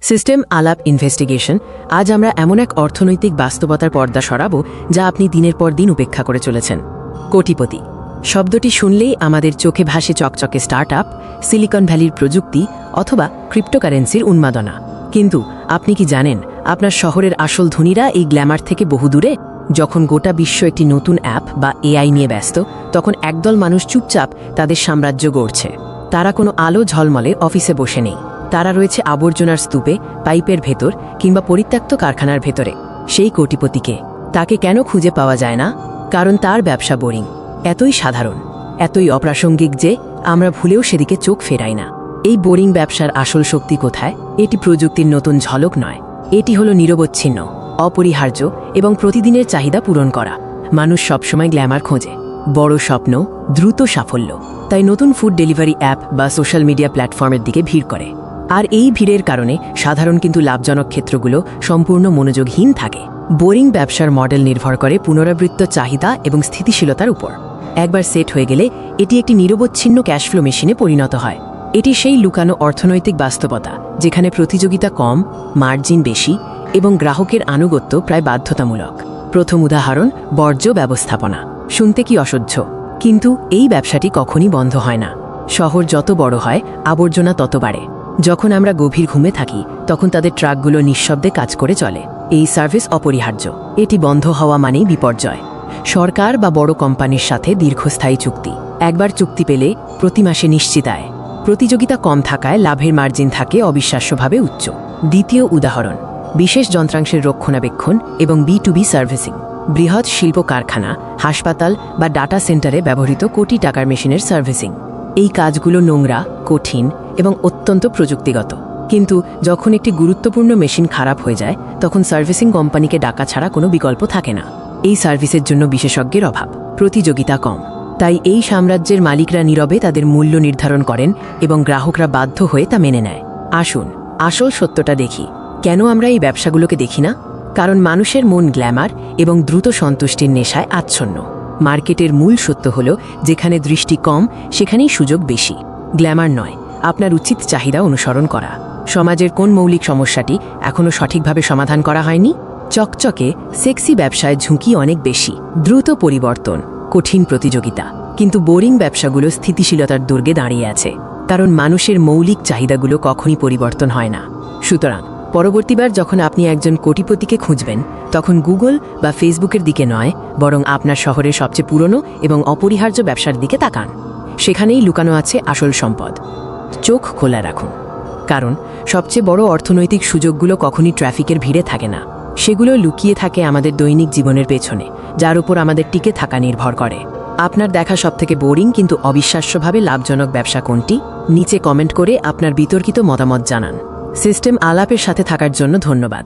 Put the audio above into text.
System আলাপ investigation. আজ আমরা এমন এক অর্থনৈতিক বাস্তবতার পর্দা সরাব যা আপনি দিনের পর দিন উপেক্ষা করে চলেছেন। কোটিপতি শব্দটি শুনলেই আমাদের চোখে ভাসে চকচকে স্টার্টআপ, সিলিকন ভ্যালির প্রযুক্তি অথবা ক্রিপ্টোকারেন্সির উন্মাদনা। কিন্তু আপনি কি জানেন আপনার শহরের আসল ধনীরা এই গ্ল্যামার থেকে বহু দূরে? যখন গোটা বিশ্ব একটি নতুন অ্যাপ বা এআই নিয়ে ব্যস্ত, তখন একদল মানুষ চুপচাপ তাদের সাম্রাজ্য গড়ছে। তারা কোনো আলো ঝলমলে অফিসে বসে নেই, তারা রয়েছে আবর্জনার স্তূপে, পাইপের ভেতর কিংবা পরিত্যক্ত কারখানার ভেতরে। সেই কোটিপতিকে, তাকে কেন খুঁজে পাওয়া যায় না? কারণ তার ব্যবসা বোরিং, এতই সাধারণ, এতই অপ্রাসঙ্গিক যে আমরা ভুলেও সেদিকে চোখ ফেরাই না। এই বোরিং ব্যবসার আসল শক্তি কোথায়? এটি প্রযুক্তির নতুন ঝলক নয়, এটি হলো নিরবচ্ছিন্ন, অপরিহার্য এবং প্রতিদিনের চাহিদা পূরণ করা। মানুষ সবসময় গ্ল্যামার খোঁজে, বড় স্বপ্ন, দ্রুত সাফল্য। তাই নতুন ফুড ডেলিভারি অ্যাপ বা সোশ্যাল মিডিয়া প্ল্যাটফর্মের দিকে ভিড় করে। আর এই ভিড়ের কারণে সাধারণ কিন্তু লাভজনক ক্ষেত্রগুলো সম্পূর্ণ মনোযোগহীন থাকে। বোরিং ব্যবসার মডেল নির্ভর করে পুনরাবৃত্ত চাহিদা এবং স্থিতিশীলতার উপর। একবার সেট হয়ে গেলে এটি একটি নিরবচ্ছিন্ন ক্যাশফ্লো মেশিনে পরিণত হয়। এটি সেই লুকানো অর্থনৈতিক বাস্তবতা যেখানে প্রতিযোগিতা কম, মার্জিন বেশি এবং গ্রাহকের আনুগত্য প্রায় বাধ্যতামূলক। প্রথম উদাহরণ, বর্জ্য ব্যবস্থাপনা। শুনতে কি অসহ্য, কিন্তু এই ব্যবসাটি কখনই বন্ধ হয় না। শহর যত বড় হয়, আবর্জনা তত বাড়ে। যখন আমরা গভীর ঘুমে থাকি, তখন তাদের ট্রাকগুলো নিঃশব্দে কাজ করে চলে। এই সার্ভিস অপরিহার্য, এটি বন্ধ হওয়া মানেই বিপর্যয়। সরকার বা বড় কোম্পানির সাথে দীর্ঘস্থায়ী চুক্তি। একবার চুক্তি পেলে প্রতি মাসে নিশ্চিত আয়। প্রতিযোগিতা কম থাকায় লাভের মার্জিন থাকে অবিশ্বাস্যভাবে উচ্চ। দ্বিতীয় উদাহরণ, বিশেষ যন্ত্রাংশের রক্ষণাবেক্ষণ এবং B2B সার্ভিসিং। বৃহৎ শিল্প কারখানা, হাসপাতাল বা ডাটা সেন্টারে ব্যবহৃত কোটি টাকার মেশিনের সার্ভিসিং। এই কাজগুলো নোংরা, কঠিন এবং অত্যন্ত প্রযুক্তিগত। কিন্তু যখন একটি গুরুত্বপূর্ণ মেশিন খারাপ হয়ে যায়, তখন সার্ভিসিং কোম্পানিকে ডাকা ছাড়া কোনো বিকল্প থাকে না। এই সার্ভিসের জন্য বিশেষজ্ঞের অভাব, প্রতিযোগিতা কম। তাই এই সাম্রাজ্যের মালিকরা নীরবে তাদের মূল্য নির্ধারণ করেন এবং গ্রাহকরা বাধ্য হয়ে তা মেনে নেয়। আসুন আসল সত্যটা দেখি। কেন আমরা এই ব্যবসাগুলোকে দেখি না? কারণ মানুষের মন গ্ল্যামার এবং দ্রুত সন্তুষ্টির নেশায় আচ্ছন্ন। মার্কেটের মূল সত্য হল, যেখানে দৃষ্টি কম সেখানেই সুযোগ বেশি। গ্ল্যামার নয়, আপনার উচিত চাহিদা অনুসরণ করা। সমাজের কোন মৌলিক সমস্যাটি এখনও সঠিকভাবে সমাধান করা হয়নি? চকচকে সেক্সি ব্যবসায় ঝুঁকি অনেক বেশি, দ্রুত পরিবর্তন, কঠিন প্রতিযোগিতা। কিন্তু বোরিং ব্যবসাগুলো স্থিতিশীলতার দুর্গে দাঁড়িয়ে আছে, কারণ মানুষের মৌলিক চাহিদাগুলো কখনই পরিবর্তন হয় না। সুতরাং পরবর্তীবার যখন আপনি একজন কোটিপতিকে খুঁজবেন, তখন গুগল বা ফেসবুকের দিকে নয়, বরং আপনার শহরের সবচেয়ে পুরনো এবং অপরিহার্য ব্যবসার দিকে তাকান। সেখানেই লুকানো আছে আসল সম্পদ। চোখ খোলা রাখুন, কারণ সবচেয়ে বড় অর্থনৈতিক সুযোগগুলো কখনই ট্রাফিকের ভিড়ে থাকে না। সেগুলো লুকিয়ে থাকে আমাদের দৈনিক জীবনের পেছনে, যার উপর আমাদের টিকে থাকা নির্ভর করে। আপনার দেখা সবথেকে বোরিং কিন্তু অবিশ্বাস্যভাবে লাভজনক ব্যবসা কোনটি? নিচে কমেন্ট করে আপনার বিতর্কিত মতামত জানান। সিস্টেম আলাপের সাথে থাকার জন্য ধন্যবাদ।